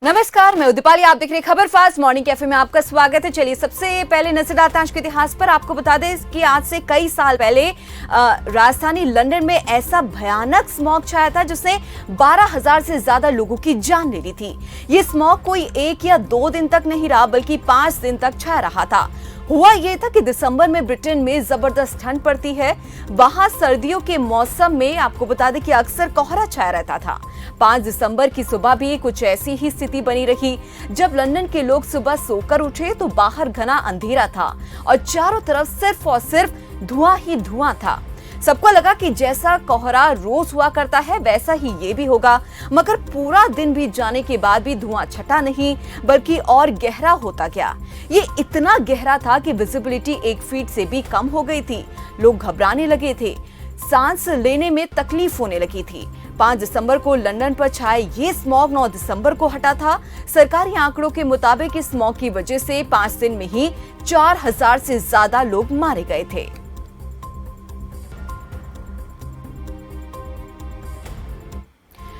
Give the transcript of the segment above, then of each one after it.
नमस्कार, मैं दीपाली। आप देख रहे हैं खबर फास्ट मॉर्निंग कैफे में आपका स्वागत है। चलिए सबसे पहले नजर डालते हैं आज के इतिहास पर। आपको बता दें कि आज से कई साल पहले राजधानी लंदन में ऐसा भयानक स्मॉग छाया था जिसने 12,000 से ज्यादा लोगों की जान ले ली थी। ये स्मॉग कोई 1 या 2 दिन तक नहीं रहा बल्कि 5 दिन तक छाया रहा था। हुआ ये था कि दिसंबर में ब्रिटेन में जबरदस्त ठंड पड़ती है। वहां सर्दियों के मौसम में आपको बता दें कि अक्सर कोहरा छाया रहता था। 5 दिसंबर की सुबह भी कुछ ऐसी ही स्थिति बनी रही। जब लंदन के लोग सुबह सोकर उठे तो बाहर घना अंधेरा था और चारों तरफ सिर्फ और सिर्फ धुआं ही धुआं था। सबको लगा कि जैसा कोहरा रोज हुआ करता है वैसा ही ये भी होगा, मगर पूरा दिन बीत जाने के बाद भी धुआं छटा नहीं बल्कि और गहरा होता गया। ये इतना गहरा था कि विजिबिलिटी 1 फीट से भी कम हो गई थी। लोग घबराने लगे थे, सांस लेने में तकलीफ होने लगी थी। 5 दिसंबर को लंदन पर छाए ये स्मॉग 9 दिसंबर को हटा था। सरकारी आंकड़ों के मुताबिक इस स्मॉग की वजह से 5 दिन में ही 4,000 से ज्यादा लोग मारे गए थे।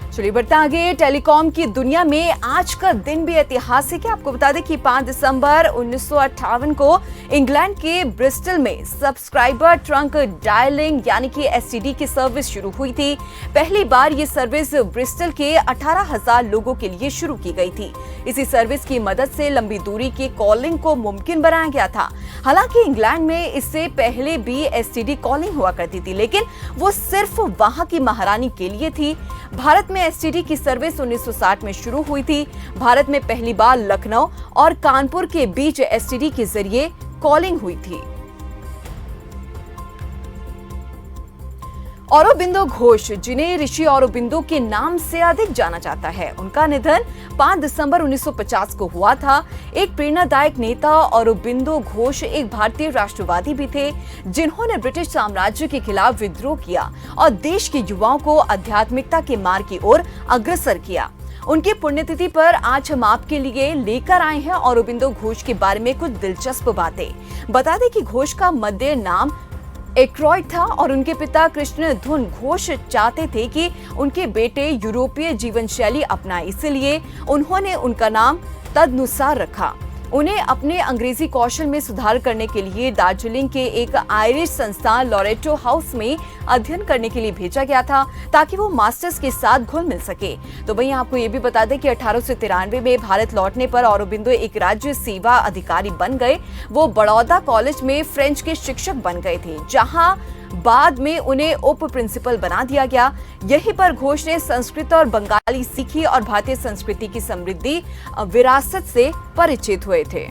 चलिए बढ़ते आगे। टेलीकॉम की दुनिया में आज का दिन भी ऐतिहासिक है। आपको बता दें कि 5 दिसंबर 1958 को इंग्लैंड के ब्रिस्टल में सब्सक्राइबर ट्रंक डायलिंग यानी कि एसटीडी की सर्विस शुरू हुई थी। पहली बार ये सर्विस ब्रिस्टल के 18,000 लोगों के लिए शुरू की गई थी। इसी सर्विस की मदद से लंबी दूरी की कॉलिंग को मुमकिन बनाया गया था। हालांकि इंग्लैंड में इससे पहले भी एसटीडी कॉलिंग हुआ करती थी, लेकिन वो सिर्फ वहां की महारानी के लिए थी। भारत में एसटीडी की सर्विस 1960 में शुरू हुई थी। भारत में पहली बार लखनऊ और कानपुर के बीच एसटीडी के जरिए कॉलिंग हुई थी। औरोबिंदो घोष, जिन्हें ऋषि औरोबिंदो के नाम से अधिक जाना जाता है, उनका निधन 5 दिसंबर 1950 को हुआ था। एक प्रेरणादायक नेता औरोबिंदो घोष एक भारतीय राष्ट्रवादी भी थे जिन्होंने ब्रिटिश साम्राज्य के खिलाफ विद्रोह किया और देश के युवाओं को आध्यात्मिकता के मार्ग की ओर अग्रसर किया। उनकी पुण्यतिथि पर आज हम आपके लिए लेकर आए हैं औरोबिंदो घोष के बारे में कुछ दिलचस्प बातें। बता दें कि घोष का मध्य नाम एक्रॉयड था और उनके पिता कृष्ण धुन घोष चाहते थे कि उनके बेटे यूरोपीय जीवन शैली अपनाए, इसलिए उन्होंने उनका नाम तदनुसार रखा। उन्हें अपने अंग्रेजी कौशल में सुधार करने के लिए दार्जिलिंग के एक आयरिश संस्थान लॉरेटो हाउस में अध्ययन करने के लिए भेजा गया था ताकि वो मास्टर्स के साथ घुल मिल सके। तो वहीं आपको ये भी बता दें कि 1893 में भारत लौटने पर औरोबिंदो एक राज्य सेवा अधिकारी बन गए। वो बड़ौदा कॉलेज में फ्रेंच के शिक्षक बन गए थे, जहां बाद में उन्हें उप प्रिंसिपल बना दिया गया। यहीं पर घोष ने संस्कृत और बंगाली सीखी और भारतीय संस्कृति की समृद्धि विरासत से परिचित हुए थे।